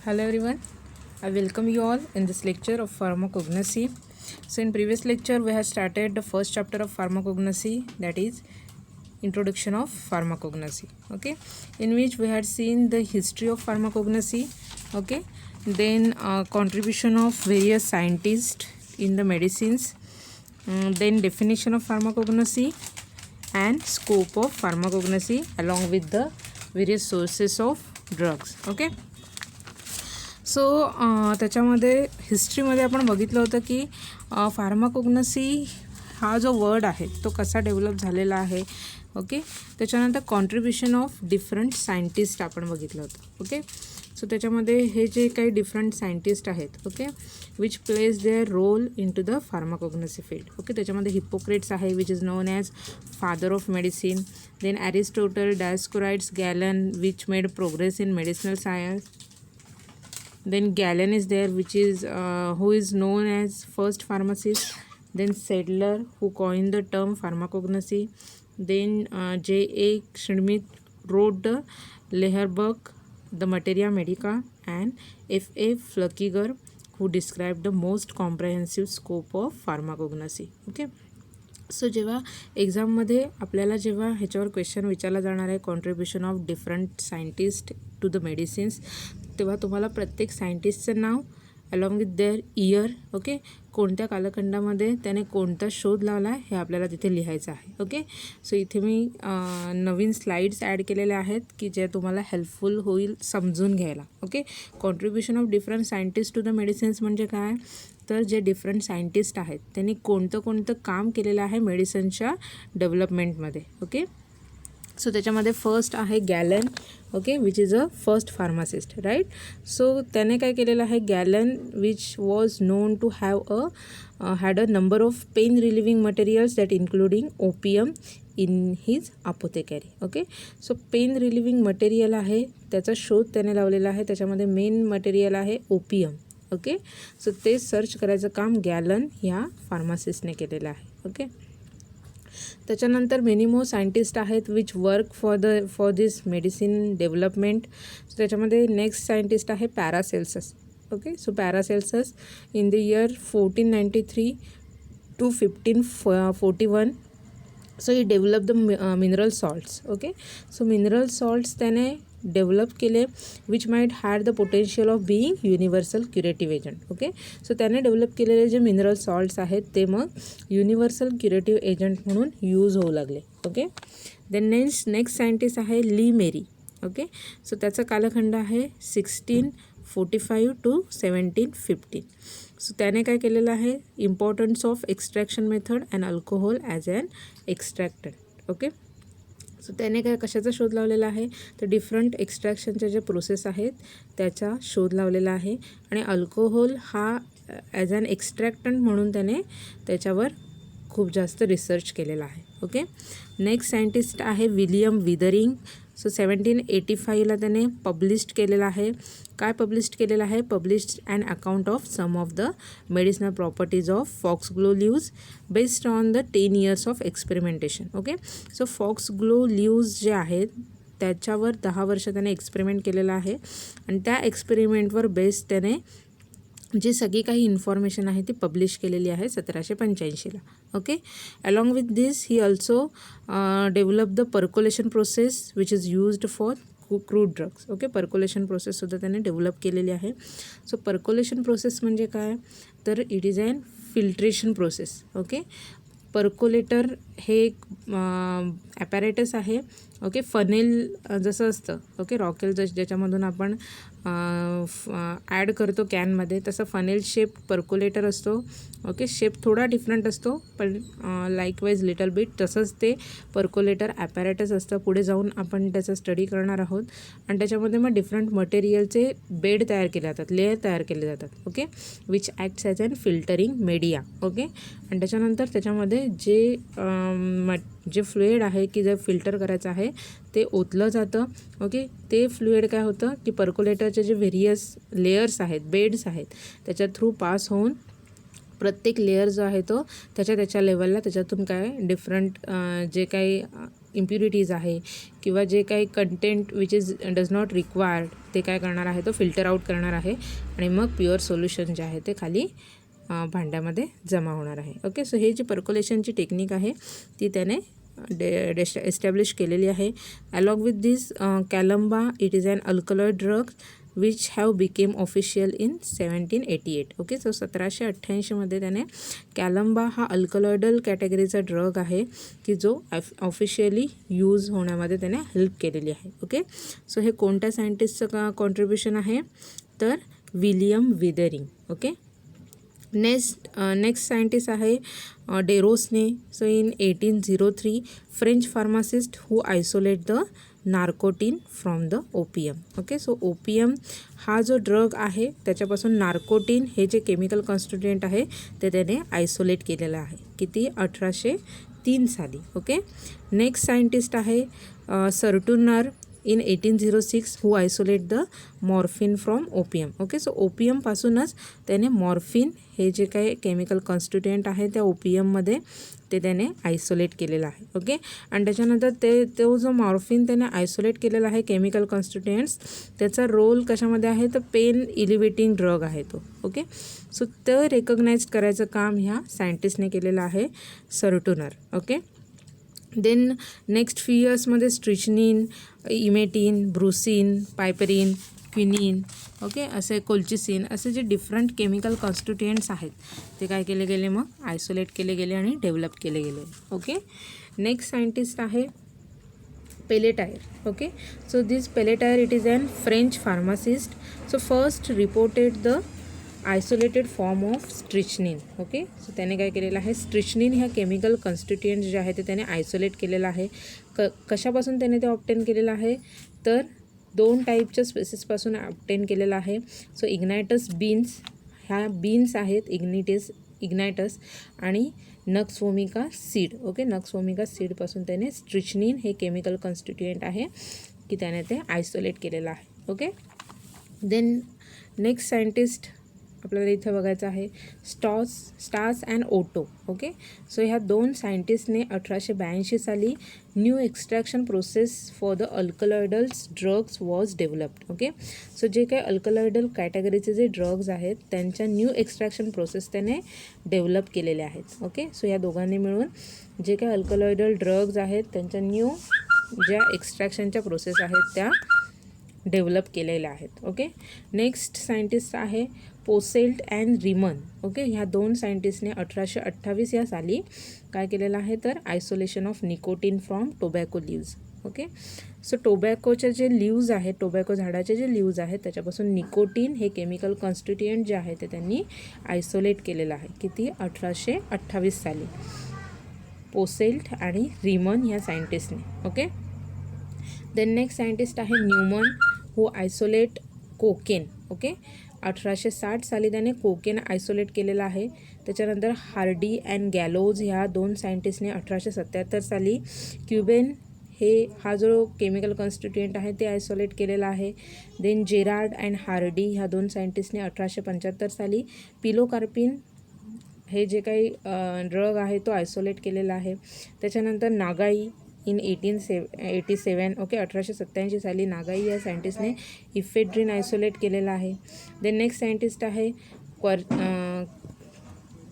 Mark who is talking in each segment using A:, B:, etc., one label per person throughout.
A: Hello everyone, I welcome you all in this lecture of pharmacognosy. So in previous lecture we have started the first chapter of pharmacognosy, that is introduction of pharmacognosy, okay, in which we had seen the history of pharmacognosy, okay, then contribution of various scientists in the medicines, then definition of pharmacognosy and scope of pharmacognosy along with the various sources of drugs, okay. So त्याच्यामध्ये हिस्ट्रीमध्ये आपण बघितलं होतं की फार्माकोग्नसी हा जो word आहे तो कसा डेव्हलप झालेला आहे, ओके. त्याच्यानंतर कॉन्ट्रीब्युशन ऑफ डिफरंट सायंटिस्ट आपण बघितलं होतं, ओके. सो त्याच्यामध्ये हे जे काही डिफरंट सायंटिस्ट आहेत, okay, which plays their role in to the pharmacognosy field, okay. त्याच्यामध्ये हिपोक्रेट्स आहे which is known as father of medicine, then Aristotle, Dioscorides, Galen which made progress in medicinal science. Then Galen is there, which is who is known as first pharmacist. Then Sedler, who coined the term pharmacognosy. Then J.A. Schmidt wrote the Leherberg, the Materia Medica, and F.A. Flückiger, who described the most comprehensive scope of pharmacognosy. Okay. So जेव्हा एक्झाममध्ये आपल्याला जेव्हा ह्याच्यावर question विचारला जाणार आहे contribution of different scientist to the medicines, तेव्हा तुम्हाला प्रत्येक सायंटिस्टचं नाव along with their year, okay, कोणत्या कालखंडामध्ये त्याने कोणता शोध लावला आहे हे आपल्याला तिथे लिहायचं आहे, ओके. सो इथे मी नवीन स्लाइड्स ॲड केलेल्या आहेत की जे तुम्हाला हेल्पफुल होईल समजून घ्यायला, okay. Contribution of different scientist to the medicines म्हणजे काय, तर जे डिफरंट सायंटिस्ट आहेत त्यांनी कोणतं काम केलेलं आहे मेडिसिनच्या डेव्हलपमेंटमध्ये, ओके. सो त्याच्यामध्ये फर्स्ट आहे Galen, okay, which is a first pharmacist, right. So त्याने काय केलेलं आहे, Galen which was known to had a number of pain relieving materials that including opium in his apothecary, okay. So pain relieving material आहे त्याचा शोध त्याने लावलेला आहे, त्याच्यामध्ये मेन मटेरियल आहे ओपियम, ओके. सो ते सर्च करायचं काम गॅलन ह्या फार्मासिस्टने केलेलं आहे, ओके. त्याच्यानंतर मेनी मोर सायंटिस्ट आहेत which work for this medicine development. So त्याच्यामध्ये नेक्स्ट सायंटिस्ट आहे Paracelsus, okay. So Paracelsus in the year 1493 to 1541. So he develop the mineral salts, okay. So mineral salts त्याने develop केले which might had the potential of being universal curative agent, okay. So त्याने develop केलेले जे mineral salts आहेत ते मग universal curative agent म्हणून use होऊ लागले, ओके. देन नेक्स्ट सायंटिस्ट आहे ली मेरी, ओके. सो त्याचा कालखंड आहे 1645 to 1715. सो त्याने काय केलेलं आहे, importance of extraction method and alcohol as an extractant, okay. So त्याने काय कशाचा शोध लावलेला आहे, तर डिफरंट एक्स्ट्रॅक्शनच्या ज्या प्रोसेस आहेत त्याचा शोध लावलेला आहे आणि अल्कोहोल हा ॲज अन एक्स्ट्रॅक्टंट म्हणून त्याने त्याच्यावर खूप जास्त रिसर्च केलेला आहे, ओके. नेक्स्ट सायंटिस्ट आहे विलियम विदरिंग. सो 1785ला त्याने पब्लिश्ड केलेलं आहे. काय पब्लिश्ड केलेलं आहे, published and account of some of the medicinal properties of foxglove leaves based on the 10 years of experimentation, okay. So foxglove leaves जे आहेत त्याच्यावर 10 वर्ष त्याने एक्सपेरिमेंट केलेलं आहे आणि त्या एक्सपेरिमेंटवर बेस्ड त्याने जी सगळी काही इन्फॉर्मेशन आहे ती पब्लिश केलेली आहे 1785ला, okay. Along with this he also develop the percolation process which is used for crude drugs, okay. Percolation प्रोसेससुद्धा त्याने डेव्हलप केलेली आहे. सो पर्कोलेशन प्रोसेस म्हणजे काय, तर it is an filtration process, okay. Percolator हे एक ॲपॅरेटस आहे, ओके. फनेल जसं असतं, ओके, रॉकेल ज्याच्यामधून आपण ॲड करतो कॅनमध्ये, तसं फनेल शेप पर्कोलेटर असतो, ओके. शेप थोडा डिफरंट असतो पण लाईकवाईज लिटल बिट तसंच ते पर्कोलेटर ॲपॅरेटस असतं. पुढे जाऊन आपण त्याचा स्टडी करणार आहोत आणि त्याच्यामध्ये मग डिफरंट मटेरियलचे बेड तयार केले जातात, लेयर तयार केले जातात, okay, which acts as an filtering media, okay. आणि त्याच्यानंतर त्याच्यामध्ये जे फ्लुइड आहे की जे फिल्टर करायचं आहे ते ओतलं जातं, ओके. ते फ्लुइड काय होतं की पर्कोलेटरचे जे व्हेरियस लेयर्स आहेत, बेड्स आहेत, त्याच्या थ्रू पास होऊन प्रत्येक लेयर जो आहे तो त्याच्या लेवलला त्याच्यातून काय डिफरंट जे काही इम्प्युरिटीज आहे किंवा जे काही content which is does not required ते काय करणार आहे, तो फिल्टर आउट करणार आहे आणि मग प्युअर सोल्युशन जे आहे ते खाली भांड्यामध्ये जमा होणार आहे. ओके, सो हे जी पर्क्युलेशनची टेक्निक आहे ती त्याने एस्टॅब्लिश केलेली आहे. Along with this calumba it is an alkaloid drug which have became official in 1788. Okay, so 1788मध्ये त्याने कॅलंबा हा अल्कलॉइडल कॅटेगरीचा ड्रग आहे की जो ऑफिशियली यूज होण्यामध्ये त्याने हेल्प केलेली आहे. ओके, सो हे कोणत्या सायंटिस्टचं कॉन्ट्रीब्युशन आहे, तर William Withering. Okay, next scientist आहे Derosne. So in 1803 French pharmacist who isolate the narcotine from the opium. Okay, so opium हा जो ड्रग आहे त्याच्यापासून नार्कोटीन हे जे केमिकल कॉन्स्टिट्युएंट आहे ते त्याने आयसोलेट केलेलं आहे. किती, 1803 साली. ओके, नेक्स्ट सायंटिस्ट आहे Serturner in 1806 who isolate the morphine from opium. Okay, so ओपियमपासूनच त्याने मॉर्फिन हे जे काही केमिकल कॉन्स्टिट्युएंट आहे त्या ओपियममध्ये ते त्याने आयसोलेट केलेलं आहे. ओके, आणि त्याच्यानंतर तो जो मॉर्फिन त्याने आयसोलेट केलेला आहे केमिकल कॉन्स्टिट्युएंट्स त्याचा रोल कशामध्ये आहे, तर पेन इलिव्हेटिंग ड्रग आहे तो. ओके, सो ते रेकग्नाइज करायचं काम ह्या सायंटिस्टने केलेलं आहे, Serturner. Okay, then next few इयर्समध्ये strychnine, emetine, brucine, piperine, quinine, okay, असे कोल्चिसिन असे जे डिफरंट केमिकल कॉन्स्टिट्युएंट्स आहेत ते काय केले गेले, मग आयसोलेट केले गेले आणि डेव्हलप केले गेले. ओके, नेक्स्ट सायंटिस्ट आहे Pelletier. Okay, so this Pelletier it is an French pharmacist. So first reported the isolated form of strychnine. Okay, so त्याने काय केलेलं आहे, स्ट्रिचनिन ह्या केमिकल कॉन्स्टिट्युएंट्स जे आहे ते त्याने आयसोलेट केलेलं आहे. कशापासून त्याने ते ऑब्टेन केलेलं आहे, तर 2 टाईपच्या स्पेसिसपासून ऑब्टेन केलेलं आहे. सो इग्नायटस बीन्स, ह्या बीन्स आहेत इग्नायटस आणि nux vomica seed. Okay, nux vomica सीडपासून त्याने स्ट्रिचनिन हे केमिकल कॉन्स्टिट्युएंट आहे की त्याने ते आयसोलेट केलेलं आहे. ओके, देन नेक्स्ट सायंटिस्ट आपल्याला इथं बघायचं आहे Stas and Otto. Okay, so ह्या 2 सायंटिस्टने 1882 साली new extraction process for the alkaloidals drugs was developed. Okay, so जे काही अल्कलॉइडल कॅटेगरीचे जे ड्रग्ज आहेत त्यांच्या न्यू एक्स्ट्रॅक्शन प्रोसेस त्याने डेव्हलप केलेले आहेत. ओके, सो या दोघांनी मिळून जे काही अल्कलॉइडल ड्रग्ज आहेत त्यांच्या न्यू ज्या एक्स्ट्रॅक्शनच्या प्रोसेस आहेत त्या डेव्हलप केलेल्या आहेत. ओके, नेक्स्ट सायंटिस्ट आहे पोसेल्ट अँड रिमन. ओके, ह्या 2 सायंटिस्टने 1828 या साली काय केलेलं आहे, तर isolation of nicotine from tobacco leaves. Okay, so टोबॅकोचे जे लिव्ज आहेत, टोबॅको झाडाचे जे लिव्ज आहेत त्याच्यापासून निकोटीन हे केमिकल कॉन्स्टिट्युएंट जे आहे ते त्यांनी आयसोलेट केलेलं आहे. किती, 1828 साली पोसेल्ट आणि रिमन ह्या सायंटिस्टने. ओके, देन नेक्स्ट सायंटिस्ट आहे न्यूमन हू आयसोलेट कोकेन. ओके, 1860 साली त्याने कोकेन आयसोलेट केलेला आहे. त्याच्यानंतर हार्डी अँड गॅलोज ह्या 2 सायंटिस्टने 1877 साली क्युबेन हा जो केमिकल कॉन्स्टिट्युएंट आहे ते आयसोलेट केलेला आहे. देन जेरार्ड अँड हार्डी ह्या 2 सायंटिस्टने 1875 साली पिलोकार्पिन हे जे काही ड्रग आहे तो आयसोलेट केलेला आहे. त्याच्यानंतर नागाई इन 1887. ओके, 1887 साली नागाई या सायंटिस्टने इफेड्रिन आयसोलेट केलेला आहे. देन नेक्स्ट सायंटिस्ट आहे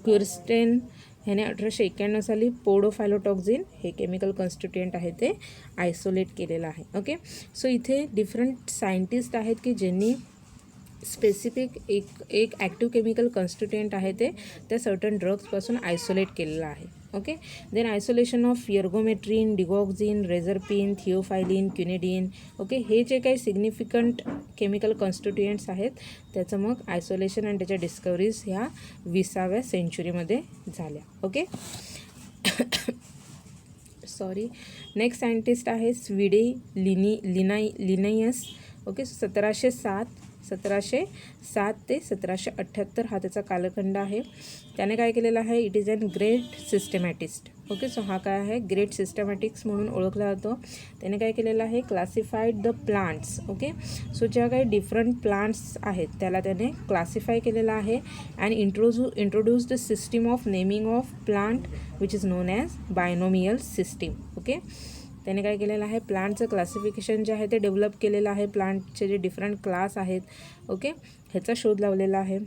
A: क्युर्स्टेन, ह्याने 1891 साली पोडोफायलोटॉक्झिन हे केमिकल कॉन्स्टिट्युएंट आहे ते आयसोलेट केलेलं आहे. ओके, सो इथे डिफरंट सायंटिस्ट आहेत की ज्यांनी स्पेसिफिक एक ॲक्टिव्ह केमिकल कॉन्स्टिट्युएंट आहे ते त्या सर्टन ड्रग्सपासून आयसोलेट केलेलं आहे. Okay, then isolation of ergometrine, digoxin, reserpine, theophylline, quinidine. Okay, हे जे काही सिग्निफिकंट केमिकल कॉन्स्टिट्युएंट्स आहेत त्याचं मग आयसोलेशन आणि त्याच्या डिस्कवरीज ह्या 20व्या सेंचुरीमध्ये झाल्या. ओके, सॉरी, नेक्स्ट सायंटिस्ट आहे स्विडे लिनायस. ओके, 1707 ते 1778 हा त्याचा कालखंड आहे. त्याने काय केलेलं आहे, it is an great systematist. Okay, so हा काय आहे, ग्रेट सिस्टमॅटिक्स म्हणून ओळखला जातो. त्याने काय केलेलं आहे, classified the plants. Okay, so ज्या काही डिफरंट प्लांट्स आहेत त्याला त्याने क्लासिफाय केलेलं आहे and introduce the system of naming of plant which is known as binomial system. Okay, त्याने काय केलेलं आहे, प्लांटचं क्लासिफिकेशन जे आहे ते डेव्हलप केलेलं आहे. प्लांटचे जे डिफरंट क्लास आहेत, ओके, ह्याचा शोध लावलेला आहे.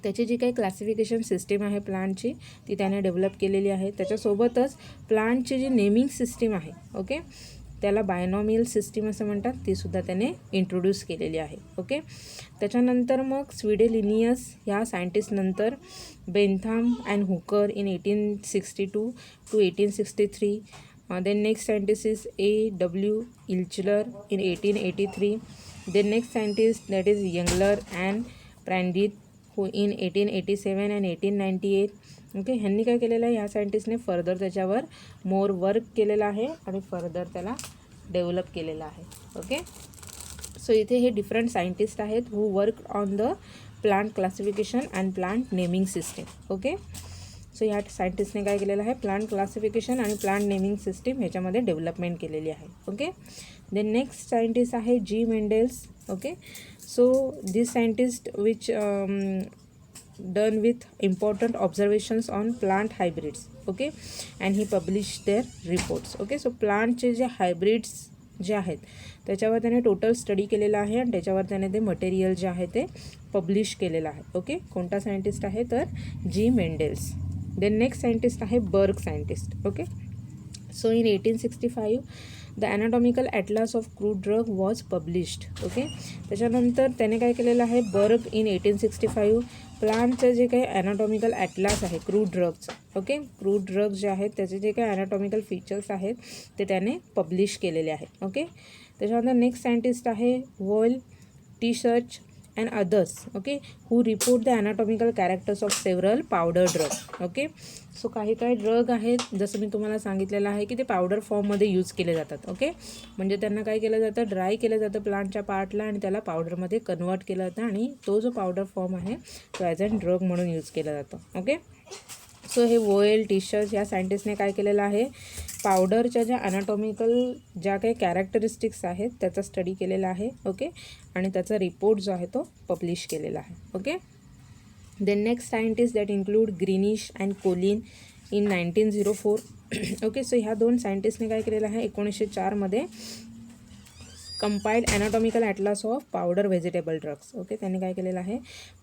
A: त्याची जी काही क्लासिफिकेशन सिस्टीम आहे प्लांटची ती त्याने डेव्हलप केलेली आहे. त्याच्यासोबतच प्लांटची जी नेमिंग सिस्टीम आहे, ओके, त्याला बायनॉमियल सिस्टीम असं म्हणतात, तीसुद्धा त्याने इंट्रोड्यूस केलेली आहे. ओके, त्याच्यानंतर मग स्वीडेलिनियस ह्या सायंटिस्टनंतर बेंथाम and Hooker in 1862 to 1863. Then next scientist is A.W. Ilchler in 1883. Then next scientist that is Youngler and Prandtl who in 1887 and 1898. Okay, ह्यांनी काय केलेलं आहे, ह्या सायंटिस्टने फर्दर त्याच्यावर मोर वर्क केलेलं आहे आणि फर्दर त्याला डेव्हलप केलेलं आहे. ओके, सो इथे हे डिफरंट सायंटिस्ट आहेत who work on the plant classification and plant naming system. Okay, so ह्या सायंटिस्टने काय केलेलं आहे, प्लांट क्लासिफिकेशन आणि प्लांट नेमिंग सिस्टीम ह्याच्यामध्ये डेव्हलपमेंट केलेली आहे. ओके, देन नेक्स्ट सायंटिस्ट आहे G Mendel's. Okay, so this scientist which done with important observations on plant hybrids. Okay, and he published their reports. Okay, so प्लांटचे जे hybrids जे आहेत त्याच्यावर त्याने टोटल स्टडी केलेला आहे आणि त्याच्यावर त्याने ते मटेरियल जे आहे ते पब्लिश केलेलं आहे. ओके, कोणता सायंटिस्ट आहे तर G Mendel's. Then next scientist आहे Berg scientist. Okay, so in 1865 the anatomical atlas of crude drug was published. Okay, त्याच्यानंतर त्याने काय केलेलं आहे, बर्ग इन 1865 प्लांटचं जे काही ॲनाटॉमिकल ॲटलास आहे क्रूड ड्रगचं, ओके, क्रूड ड्रग जे आहेत त्याचे जे काही ॲनाटॉमिकल फीचर्स आहेत ते त्याने पब्लिश केलेले आहेत. ओके, त्याच्यानंतर नेक्स्ट सायंटिस्ट आहे Wall Tschirch and others. Okay, who report the anatomical characters of several powder drug. Okay, so काही ड्रग आहेत जसं मी तुम्हाला सांगितलेलं आहे की ते पावडर फॉर्ममध्ये यूज केले जातात. ओके, म्हणजे त्यांना काय केलं जातं, ड्राय केलं जातं प्लांटच्या पार्टला आणि त्याला पावडरमध्ये कन्वर्ट केलं जातं आणि तो जो पावडर फॉर्म आहे तो ॲज अ ड्रग म्हणून यूज केला जातो. ओके, सो हे वोएल टीशर्स या सायंटिस्टने काय केलेलं आहे, पावडरच्या ज्या ॲनाटॉमिकल ज्या काही कॅरेक्टरिस्टिक्स आहेत त्याचा स्टडी केलेला आहे. ओके, आणि त्याचा रिपोर्ट जो आहे तो पब्लिश केलेला आहे. Okay, then next scientist that include Greenish and Collin in 1904. Okay, so ह्या दोन सायंटिस्टने काय केलेलं आहे, 1904 compiled anatomical atlas of powder vegetable drugs. Okay, त्यांनी काय केलेलं आहे,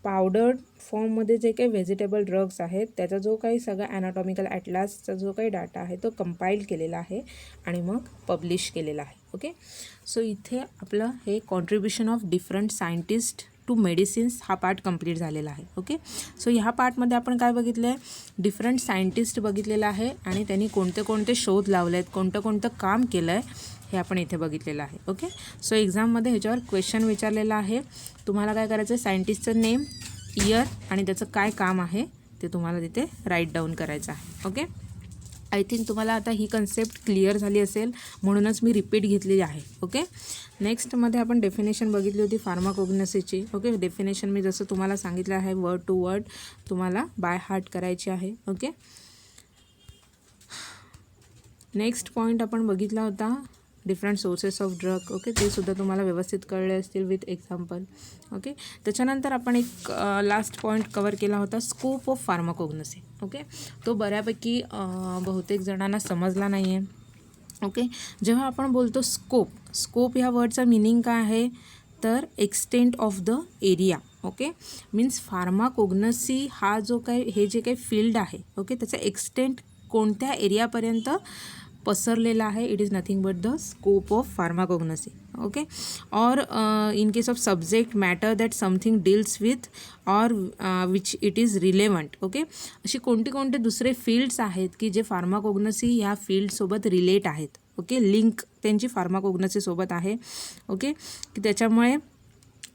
A: पावडर फॉर्ममध्ये जे काही व्हेजिटेबल ड्रग्स आहेत त्याचा जो काही सगळा ॲनाटॉमिकल ॲटलासचा जो काही डाटा आहे तो कंपाईल केलेला आहे आणि मग पब्लिश केलेला आहे. ओके, सो इथे आपलं हे contribution of different scientist to medicines हा पार्ट कंप्लीट झालेला आहे. ओके, सो ह्या पार्टमध्ये आपण काय बघितलं आहे, डिफरंट सायंटिस्ट बघितलेलं आहे आणि त्यांनी कोणते कोणते शोध लावले आहेत, कोणतं कोणतं काम केलं आहे हे आपण इथे बघितलेलं आहे. ओके, सो एक्झाममध्ये ह्याच्यावर क्वेश्चन विचारलेलं आहे, तुम्हाला काय करायचं आहे, सायंटिस्टचं नेम, इयर आणि त्याचं काय काम आहे ते तुम्हाला तिथे राईट डाऊन करायचं आहे. ओके, आय थिंक तुम्हाला आता ही कन्सेप्ट क्लिअर झाली असेल म्हणूनच मी रिपीट घेतलेली आहे. ओके, नेक्स्टमध्ये आपण डेफिनेशन बघितली होती फार्माकोग्नसीची. ओके, डेफिनेशन मी जसं तुम्हाला सांगितलं आहे वर्ड टू वर्ड तुम्हाला बाय हार्ट करायची आहे. ओके, नेक्स्ट पॉईंट आपण बघितला होता different sources of drug. Okay, ते सुद्धा तुम्हाला व्यवस्थित कळले असतील विथ एक्झाम्पल. ओके, त्याच्यानंतर आपण एक लास्ट पॉईंट कवर केला होता, स्कोप ऑफ फार्माकोग्नसी. ओके, तो बऱ्यापैकी बहुतेक जणांना समजला नाही आहे. ओके, जेव्हा आपण बोलतो स्कोप ह्या वर्डचा मिनिंग काय आहे तर extent of the area. Okay, means pharmacognosy हा जो काही हे जे काही फील्ड आहे, ओके, त्याचा एक्सटेंट कोणत्या एरियापर्यंत पसरलेला आहे, it is nothing but the scope of pharmacognosy. Okay, or in case of subject matter that something deals with or which it is relevant. Okay, अशी कोणते दुसरे फील्ड्स आहेत की जे फार्माकोग्नसी ह्या फील्डसोबत रिलेट आहेत. ओके, लिंक त्यांची फार्माकोग्नसीसोबत आहे. ओके, की त्याच्यामुळे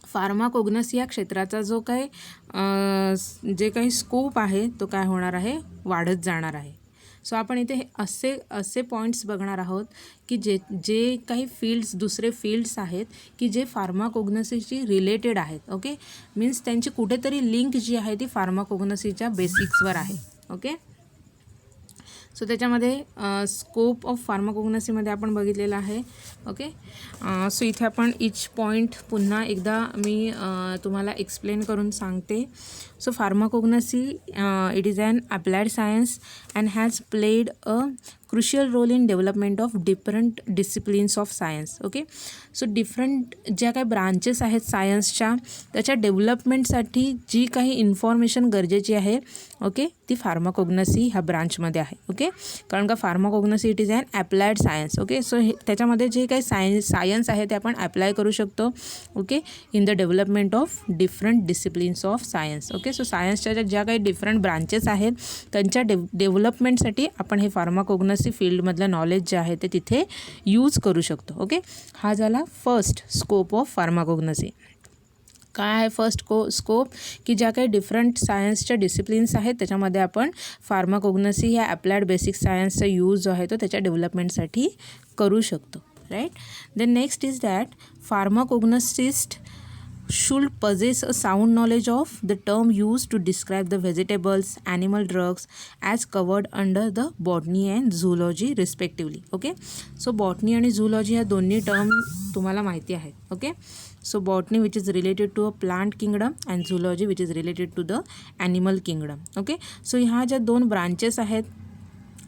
A: फार्माकोग्नसी या क्षेत्राचा जो काही जे काही स्कोप आहे तो काय होणार आहे, वाढत जाणार आहे. सो आपण इथे असे पॉईंट्स बघणार आहोत की जे काही फील्ड्स दुसरे फील्ड्स आहेत की जे फार्माकोग्नसीशी रिलेटेड आहेत. ओके, मीन्स त्यांची कुठेतरी लिंक जी आहे ती फार्माकोग्नसीच्या बेसिक्सवर आहे. ओके, सो त्याच्यामध्ये स्कोप ऑफ फार्माकोग्नसीमध्ये आपण बघितलेलं आहे. ओके, सो इथे आपण इच पॉईंट पुन्हा एकदा मी तुम्हाला एक्सप्लेन करून सांगते. So pharmacognosy it is an applied science and has played a crucial role in development of different disciplines of science. Okay, so different ज्या काही ब्रांचेस आहेत सायन्सच्या त्याच्या डेव्हलपमेंटसाठी जी काही इन्फॉर्मेशन गरजेची आहे, ओके, ती फार्माकोग्नसी ह्या ब्रांचमध्ये आहे. ओके, कारण का pharmacognosy it is an applied science. Okay, so त्याच्यामध्ये जे काही सायन्स आहे ते आपण ॲप्लाय करू शकतो. Okay, in the development of different disciplines of science. Okay, so सायन्सच्या ज्या काही डिफरंट ब्रांचेस आहेत त्यांच्या डेव्हलपमेंटसाठी आपण हे फार्माकोग्नसी फील्डमधलं नॉलेज जे आहे ते तिथे यूज करू शकतो. ओके, हा झाला फर्स्ट स्कोप ऑफ फार्माकोग्नसी. काय आहे फर्स्ट स्कोप की ज्या काही डिफरंट सायन्सच्या डिसिप्लिन्स आहेत त्याच्यामध्ये आपण फार्माकोग्नसी ह्या ॲप्लायड बेसिक सायन्सचा यूज जो आहे तो त्याच्या डेव्हलपमेंटसाठी करू शकतो. Right. Then next is that pharmacognosist should possess a sound knowledge of the term used to describe the vegetables, animal drugs as covered under the botany and zoology respectively. Okay, so botany आणि zoology ह्या दोन्ही term तुम्हाला माहिती आहेत. Okay, so botany which is related to a plant kingdom and zoology which is related to the animal kingdom. Okay, so ह्या ज्या दोन branches आहेत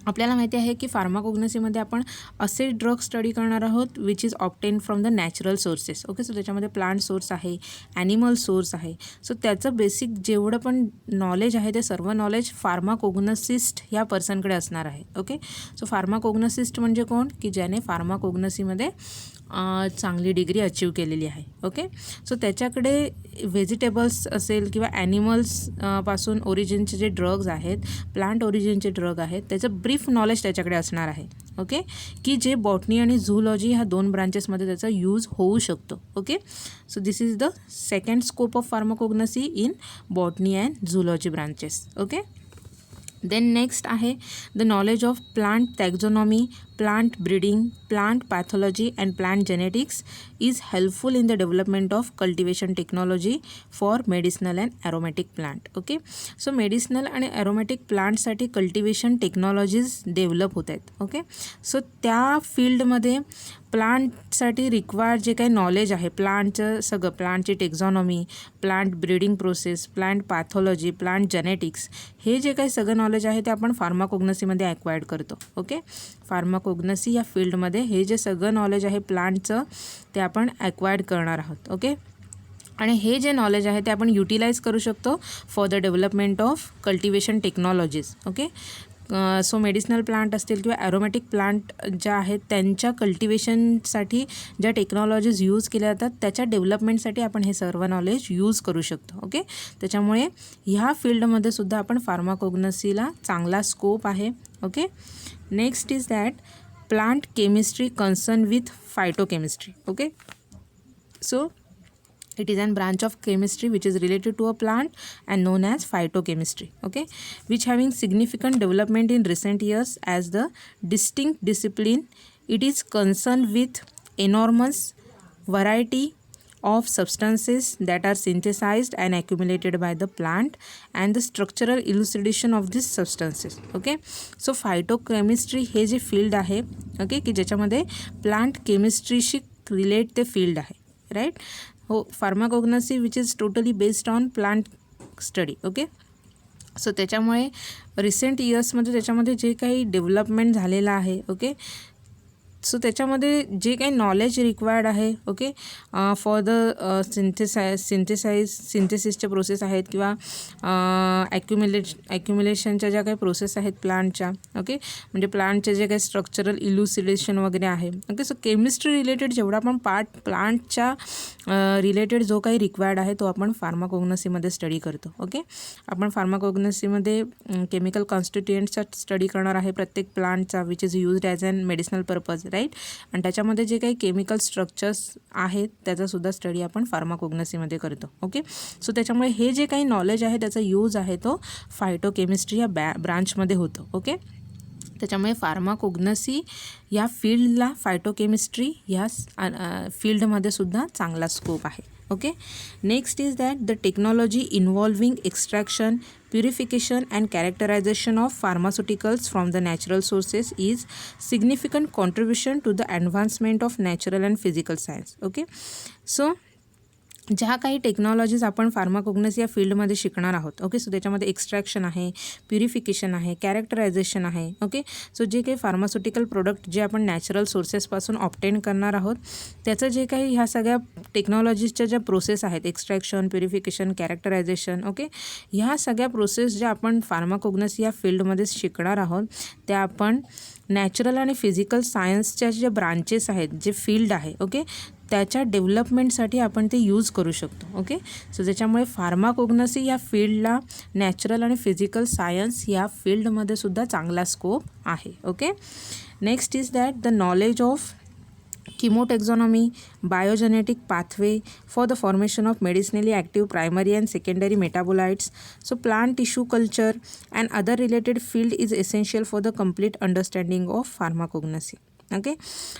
A: आपल्याला माहिती आहे की फार्माकोग्नसीमध्ये आपण असे ड्रग स्टडी करणार आहोत which is obtain from the natural sources. Okay, so त्याच्यामध्ये प्लांट सोर्स आहे, ॲनिमल सोर्स आहे. सो त्याचं बेसिक जेवढं पण नॉलेज आहे ते सर्व नॉलेज फार्माकोग्नोसिस्ट ह्या पर्सनकडे असणार आहे. ओके, सो फार्माकोग्नोसिस्ट म्हणजे कोण की ज्याने फार्माकोग्नसीमध्ये चांगली डिग्री अचीव केलेली आहे. ओके, सो त्याच्याकडे व्हेजिटेबल्स असेल किंवा ॲनिमल्स पासून ओरिजिनचे जे ड्रग्ज आहेत, प्लांट ओरिजिनचे ड्रग आहेत त्याचं ब्रीफ नॉलेज त्याच्याकडे असणार आहे. ओके, की जे बॉटनी आणि झूलॉजी ह्या दोन ब्रांचेसमध्ये त्याचा यूज होऊ शकतो. Okay, so this is the second scope of pharmacognosy in botany and zoology branches. Okay, then next आहे the knowledge of plant taxonomy, plant breeding, plant pathology and plant genetics is helpful in the development of cultivation technology for medicinal and aromatic plant. Okay, so medicinal आणि aromatic plant साठी cultivation technologies develop होत आहेत. Okay, so त्या फील्डमध्ये प्लांटसाठी required जे काही knowledge आहे प्लांटचं सगळं, प्लांटची taxonomy, plant breeding process, plant pathology, plant genetics, हे जे काही सगळं नॉलेज आहे ते आपण फार्माकोग्नसीमध्ये ॲक्वायर्ड करतो. ओके, फार्माकोग्नसी या फील्डमध्ये हे जे सगळं नॉलेज आहे प्लांटचं ते आपण ॲक्वायर्ड करणार आहोत. ओके, आणि हे जे नॉलेज आहे ते आपण युटिलाइज करू शकतो for the development of cultivation technologies. Okay, so medicinal plant असतील किंवा ॲरोमॅटिक प्लांट ज्या आहेत त्यांच्या कल्टिवेशनसाठी ज्या टेक्नॉलॉजीज यूज केल्या जातात त्याच्या डेव्हलपमेंटसाठी आपण हे सर्व नॉलेज यूज करू शकतो. ओके, त्याच्यामुळे ह्या फील्डमध्ये सुद्धा आपण फार्माकोग्नसीला चांगला स्कोप आहे. Okay, next is that plant chemistry concern with phytochemistry. Okay, so it is a branch of chemistry which is related to a plant and known as phytochemistry. Okay, which having significant development in recent years as the distinct discipline. It is concerned with enormous variety of substances that are synthesized and accumulated by the plant and the structural elucidation of these substances. Okay, so phytochemistry हे जे field आहे, okay, की ज्याच्यामध्ये plant chemistryशी relate ते field आहे. Right, हो, pharmacognosy which is totally based on plant study. Okay, so त्याच्यामुळे रिसेंट इयर्समध्ये त्याच्यामध्ये जे काही डेव्हलपमेंट झालेलं आहे. ओके, सो त्याच्यामध्ये जे काही नॉलेज रिक्वायर्ड आहे ओके फॉर द सिंथेसिसच्या प्रोसेस आहेत किंवा ॲक्युम्युलेशनच्या ज्या काही प्रोसेस आहेत प्लांटच्या ओके म्हणजे प्लांटचे जे काही स्ट्रक्चरल इल्युसिडेशन वगैरे आहे ओके. सो केमिस्ट्री रिलेटेड जेवढा पण पार्ट प्लांटच्या रिलेटेड जो काही रिक्वायर्ड आहे तो आपण फार्माकोग्नसीमध्ये स्टडी करतो. ओके, आपण फार्माकोग्नसीमध्ये केमिकल कॉन्स्टिट्युएंट्सचा स्टडी करणार आहे प्रत्येक प्लांटचा which is used as an medicinal purpose right. आणि त्याच्यामध्ये जे काही केमिकल स्ट्रक्चर्स आहेत त्याचासुद्धा स्टडी आपण फार्माकोग्नसीमध्ये करतो. ओके, सो त्याच्यामुळे हे जे काही नॉलेज आहे त्याचा यूज आहे तो फायटोकेमिस्ट्री या ब्रांचमध्ये होतो. ओके, त्याच्यामुळे फार्माकोग्नसी या फील्डला फायटोकेमिस्ट्री या फील्डमध्ये सुद्धा चांगला स्कोप आहे. Okay, next is that the technology involving extraction purification and characterization of pharmaceuticals from the natural sources is significant contribution to the advancement of natural and physical science. Okay, so ज्या काही technologies आपण फार्माकोग्नसी या फील्डमध्ये शिकणार आहोत. Okay, so त्याच्यामध्ये extraction आहे, purification आहे, कॅरेक्टरायझेशन आहे. ओके, सो जे काही फार्मास्युटिकल प्रोडक्ट जे आपण नॅचरल सोर्सेसपासून ऑब्टेन करणार आहोत, त्याचं जे काही ह्या सगळ्या टेक्नॉलॉजीजच्या ज्या प्रोसेस आहेत, एक्स्ट्रॅक्शन, प्युरिफिकेशन, कॅरेक्टरायझेशन, ओके, ह्या सगळ्या प्रोसेस ज्या आपण फार्माकोग्नसी या फील्डमध्ये शिकणार आहोत, त्या आपण नॅचरल आणि फिजिकल सायन्सच्या जे ब्रांचेस आहेत, जे फील्ड आहे, ओके, त्याच्या डेव्हलपमेंटसाठी आपण ते यूज करू शकतो. ओके, सो त्याच्यामुळे फार्माकोग्नसी या फील्डला नॅचरल आणि फिजिकल सायन्स या फील्डमध्ये सुद्धा चांगला स्कोप आहे. Okay, next is that the knowledge of chemotaxonomy, biogenetic pathway for the formation of medicinally active primary and secondary metabolites. So plant tissue culture and other related field is essential for the complete understanding of pharmacognosy. Okay,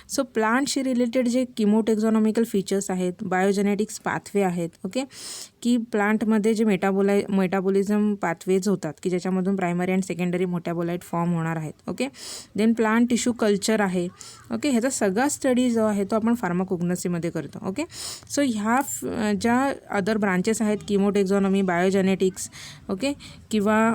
A: so प्लांटशी related जे chemotaxonomical features आहेत, बायोजेनेटिक्स pathway आहेत, okay, की प्लांटमध्ये जे metabolism pathways होतात की ज्याच्यामधून primary and secondary metabolite form होणार आहेत. Okay, then plant tissue culture आहे. ओके, ह्याचा सगळा स्टडी जो आहे तो आपण फार्माकोग्नसीमध्ये करतो. ओके, सो ह्या ज्या अदर ब्रांचेस आहेत, किमोटेक्झॉनॉमी, बायोजेनेटिक्स, ओके, किंवा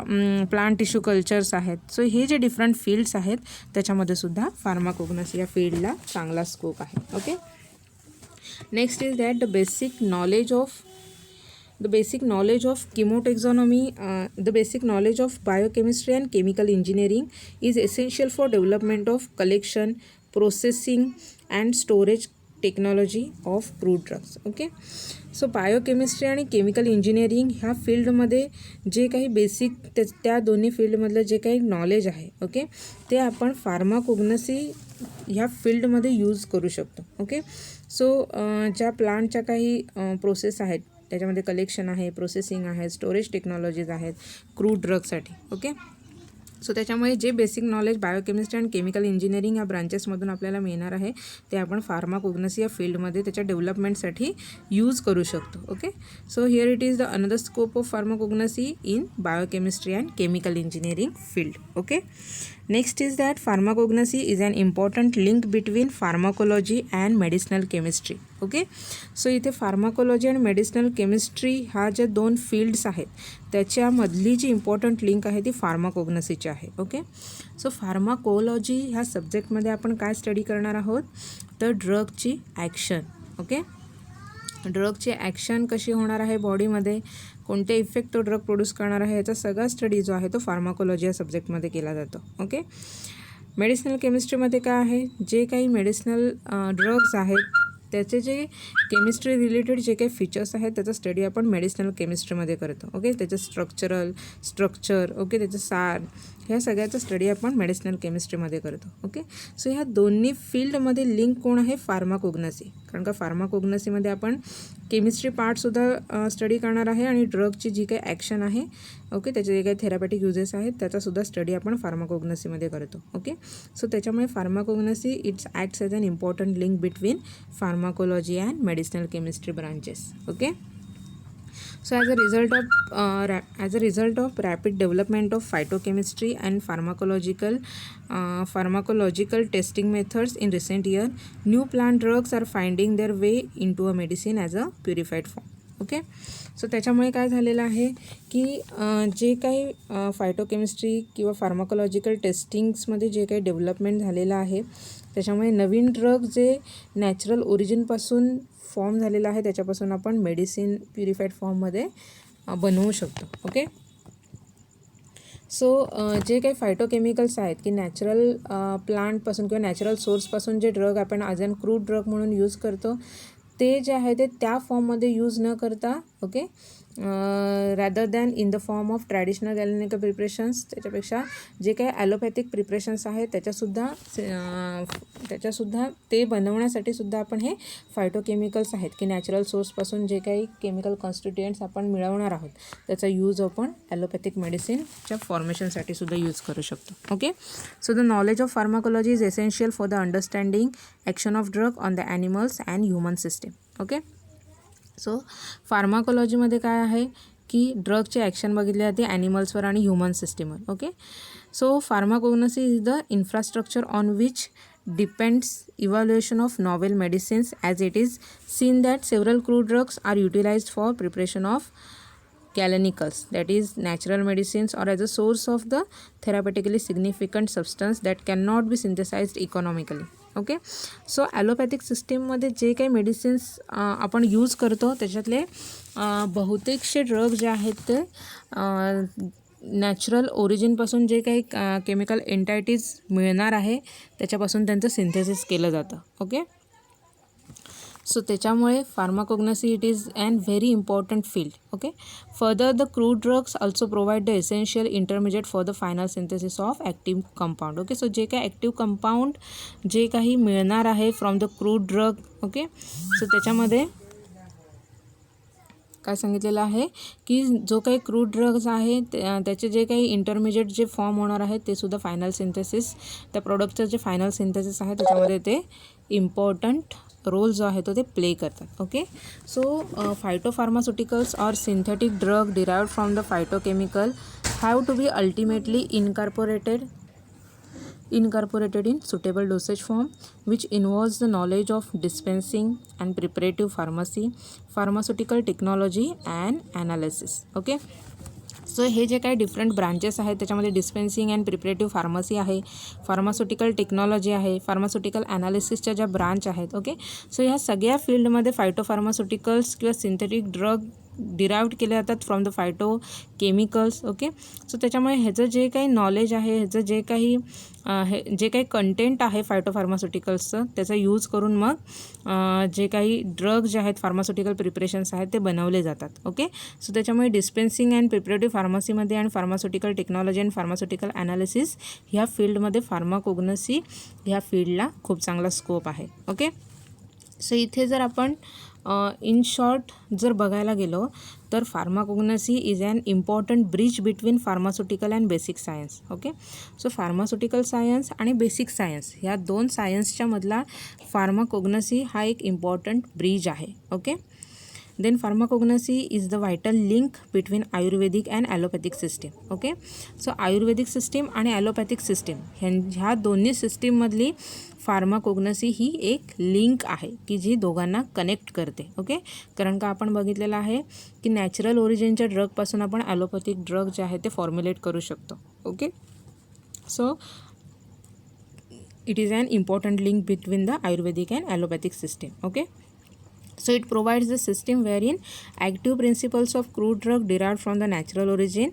A: प्लांट टिश्यू कल्चर्स आहेत, सो हे जे डिफरंट फील्ड्स आहेत त्याच्यामध्ये सुद्धा फार्माकोग्नसी या फील्डला चांगला स्कोप आहे. Okay, next is that the basic knowledge of chemotaxonomy, the basic knowledge of biochemistry and chemical engineering is essential for development of collection, processing and storage technology of crude drugs. Okay, so biochemistry आणि chemical engineering ह्या फील्डमध्ये जे काही basic त्या दोन्ही फील्डमधलं जे काही knowledge आहे, ओके, ते आपण फार्माकोग्नसी ह्या फील्डमध्ये यूज करू शकतो. ओके, सो ज्या प्लांटच्या काही प्रोसेस आहेत त्याच्यामध्ये कलेक्शन आहे, प्रोसेसिंग आहे, स्टोरेज टेक्नॉलॉजीज आहेत क्रूड ड्रगसाठी. ओके, सो त्याच्यामुळे जे basic knowledge biochemistry and chemical engineering या ब्रांचेसमधून आपल्याला मिळणार आहे ते आपण फार्माकोग्नसी या फील्डमध्ये त्याच्या डेव्हलपमेंटसाठी यूज करू शकतो. Okay, so here it is the another scope of pharmacognosy in biochemistry and chemical engineering field. Okay, next is that pharmacognosy is an important link between pharmacology and medicinal chemistry. Okay, so इथे pharmacology आणि medicinal chemistry ह्या ज्या दोन fields आहेत त्याच्यामधली जी important link आहे ती फार्माकोग्नसीची आहे. Okay, so pharmacology ह्या सब्जेक्टमध्ये आपण काय स्टडी करणार आहोत तर ड्रगची ॲक्शन. ओके, ड्रगची ॲक्शन कशी होणार आहे बॉडीमध्ये, कोणते इफेक्ट तो ड्रग प्रोड्यूस करणार आहे, याचा सगळा स्टडी जो आहे तो फार्माकोलॉजी या सब्जेक्टमध्ये केला जातो. ओके, मेडिसिनल केमिस्ट्रीमध्ये काय आहे, जे काही मेडिसिनल ड्रग्स आहेत त्याचे जे केमिस्ट्री रिलेटेड जे काही फीचर्स आहेत त्याचा स्टडी आपण मेडिसिनल केमिस्ट्रीमध्ये करतो. ओके, त्याचं स्ट्रक्चर, ओके, त्याचं सार, ह्या सगळ्याचा स्टडी आपण मेडिसिनल केमिस्ट्रीमध्ये करतो. ओके, सो ह्या दोन्ही फील्डमध्ये लिंक कोण आहे, फार्माकोग्नसी, कारण का फार्माकोग्नसीमध्ये आपण केमिस्ट्री पार्टसुद्धा स्टडी करणार आहे आणि ड्रगची जी काही ॲक्शन आहे, ओके, त्याचे जे काही थेरापॅटिक युजेस आहेत त्याचासुद्धा स्टडी आपण फार्माकोग्नसीमध्ये करतो. ओके, सो त्याच्यामुळे pharmacognosy it's acts as an important link between pharmacology and medicinal chemistry branches. Okay, so as a result of rapid development of phytochemistry and pharmacological testing methods in recent years, new plant drugs are finding their way into a medicine as a purified form. Okay, so त्याच्यामुळे काय झालेलं आहे की जे काही फायटोकेमिस्ट्री किंवा pharmacological टेस्टिंग्समध्ये जे काही डेव्हलपमेंट झालेलं आहे त्याच्यामुळे नवीन ड्रग जे नॅचरल ओरिजिनपासून फॉर्म झालेला आहे त्याच्यापासून आपण मेडिसिन प्युरिफाईड फॉर्ममध्ये बनवू शकतो. ओके, सो जे काही फायटोकेमिकल्स आहेत की नॅचरल प्लांटपासून किंवा नॅचरल सोर्सपासून जे ड्रग आपण ॲज अन क्रूड ड्रग म्हणून यूज करतो ते जे आहे ते त्या फॉर्ममध्ये यूज न करता, okay, rather than in the form of traditional galenical preparations, त्याच्यापेक्षा जे काही ॲलोपॅथिक प्रिपरेशन्स आहेत त्याच्यासुद्धा ते बनवण्यासाठी सुद्धा आपण हे फायटोकेमिकल्स आहेत की नॅचरल सोर्सपासून जे काही केमिकल कॉन्स्टिट्युएंट्स आपण मिळवणार आहोत त्याचा यूज आपण ॲलोपॅथिक मेडिसिनच्या फॉर्मेशनसाठी सुद्धा यूज करू शकतो. Okay, so the knowledge of pharmacology is essential for the understanding action of drug on the animals and human system. Okay, so फार्माकोलॉजीमध्ये काय आहे की ड्रगचे ॲक्शन बघितले जाते ॲनिमल्सवर आणि ह्युमन सिस्टीमवर. Okay, so pharmacognosy is the infrastructure on which depends evaluation of novel medicines, as it is seen that several crude drugs are utilized for preparation of galenicals, that is natural medicines, or as a source of the therapeutically significant substance that cannot be synthesized economically. Okay. So allopathic सिस्टीममध्ये जे काही medicines आपण use करतो त्याच्यातले बहुतेकशे drug जे आहेत ते natural ओरिजिनपासून जे काही केमिकल एंटायटीज मिळणार आहे त्याच्यापासून त्यांचं सिंथेसिस केलं जातं. ओके. सो त्याच्यामुळे pharmacognosy it is an very important field. Okay. Further the crude drugs also provide the essential intermediate for the final synthesis of active compound. Okay. So जे काही ॲक्टिव्ह कंपाऊंड जे काही मिळणार आहे from the crude drug. Okay. So त्याच्यामध्ये काय सांगितलेलं आहे की जो काही क्रूड ड्रग्स आहे त्याचे जे काही इंटरमिजिएट जे फॉर्म होणार आहेत ते सुद्धा फायनल सिंथेसिस, त्या प्रोडक्टचं जे फायनल सिंथेसिस आहे त्याच्यामध्ये ते इम्पॉर्टंट रोल जो आहे तो ते प्ले करतात. Okay. So phytopharmaceuticals or synthetic drug derived from the phytochemical have to be ultimately incorporated in suitable dosage form, which involves the knowledge of dispensing and preparative pharmacy, pharmaceutical technology and analysis. Okay. So हे जे काही different branches आहेत त्याच्यामध्ये डिस्पेन्सिंग and प्रिपरेटिव्ह pharmacy आहे, pharmaceutical technology आहे, pharmaceutical ॲनालिसिसच्या ज्या branch आहेत. Okay. So ह्या सगळ्या फील्डमध्ये फायटोफार्मास्युटिकल्स किंवा सिंथेटिक ड्रग डिराइव्ड केले जातात from the phyto chemicals. Okay. So त्याच्यामुळे ह्याचं जे काही नॉलेज आहे, ह्याचं जे काही कंटेंट आहे फायटोफार्मास्युटिकल्सचं त्याचा यूज करून मग जे काही ड्रग जे आहेत फार्मास्युटिकल प्रिपरेशन्स आहेत ते बनवले जातात. ओके. सो त्याच्यामुळे डिस्पेन्सिंग अँड प्रिपरेटिव्ह फार्मसीमध्ये आणि pharmaceutical technology and pharmaceutical analysis ह्या फील्डमध्ये फार्माकोग्नसी ह्या फील्डला खूप चांगला स्कोप आहे. ओके. सो इथे जर आपण इन शॉर्ट जर बघायला गेलो तर pharmacognosy is an important bridge between pharmaceutical and basic science. Okay. So pharmaceutical science आणि बेसिक सायन्स ह्या दोन सायन्सच्या मधला फार्माकोग्नसी हा एक इम्पॉर्टंट ब्रिज आहे. Okay. Then pharmacognosy is the vital link between Ayurvedic and allopathic system. Okay. So Ayurvedic system आणि allopathic system ह्या दोन्ही सिस्टीममधली फार्माकोग्नसी ही एक लिंक आहे की जी दोघांना कनेक्ट करते. ओके. कारण का आपण बघितलेलं आहे की नॅचरल ओरिजिनच्या ड्रगपासून आपण ॲलोपॅथिक ड्रग जे आहे ते फॉर्म्युलेट करू शकतो. Okay. So it is an important link between the ayurvedic and allopathic system. Okay. So it provides the system wherein active principles of crude drug derived from the natural origin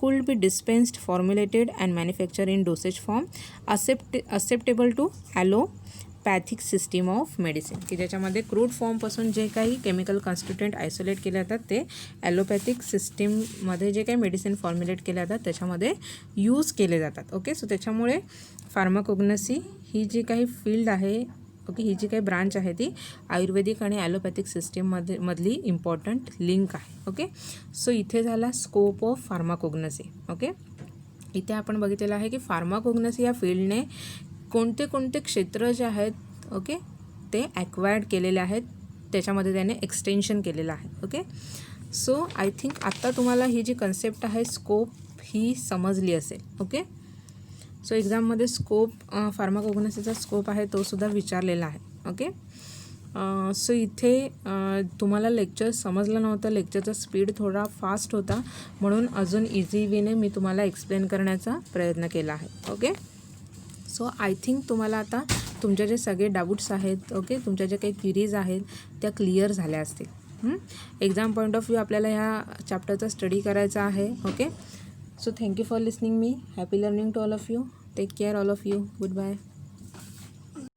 A: could be dispensed, formulated and manufactured in dosage form acceptable to allopathic system of medicine. की ज्याच्यामध्ये crude फॉर्मपासून जे काही chemical constituent isolate केले जातात ते allopathic सिस्टीममध्ये जे काही मेडिसिन फॉर्म्युलेट केले जातात त्याच्यामध्ये यूज केले जातात. ओके. सो त्याच्यामुळे फार्माकोग्नसी ही जी काही फील्ड आहे, ओके, ही जी काही ब्रांच आहे ती आयुर्वेदिक आणि ॲलोपॅथिक सिस्टीममधली इम्पॉर्टंट लिंक आहे. ओके. सो इथे झाला स्कोप ऑफ फार्माकोग्नसी. ओके. इथे आपण बघितलेलं आहे की फार्माकोग्नसी या फील्डने कोणते कोणते क्षेत्र जे आहेत ओके ते ॲक्वायर्ड केलेले आहेत, त्याच्यामध्ये त्याने एक्सटेन्शन केलेलं आहे. ओके. सो आय थिंक आत्ता तुम्हाला ही जी कन्सेप्ट आहे स्कोप ही समजली असेल. ओके. सो एक्झाममध्ये स्कोप फार्माकोग्नसीचा स्कोप आहे तो सुद्धा विचारलेला आहे. ओके. सो इथे तुम्हाला लेक्चर समजलं नव्हतं, लेक्चरचा स्पीड थोडा फास्ट होता म्हणून अजून इझी वेने मी तुम्हाला एक्सप्लेन करण्याचा प्रयत्न केला आहे. ओके. सो आय थिंक तुम्हाला आता तुमचे जे सगळे डाऊट्स आहेत ओके तुमच्या जे काही क्वेरीज आहेत त्या क्लिअर झाल्या असतील. एक्झाम पॉईंट ऑफ व्ह्यू आपल्याला ह्या चॅप्टरचा स्टडी करायचा आहे. Okay. So thank you for listening me. Happy learning to all of you. Take care all of you. Goodbye.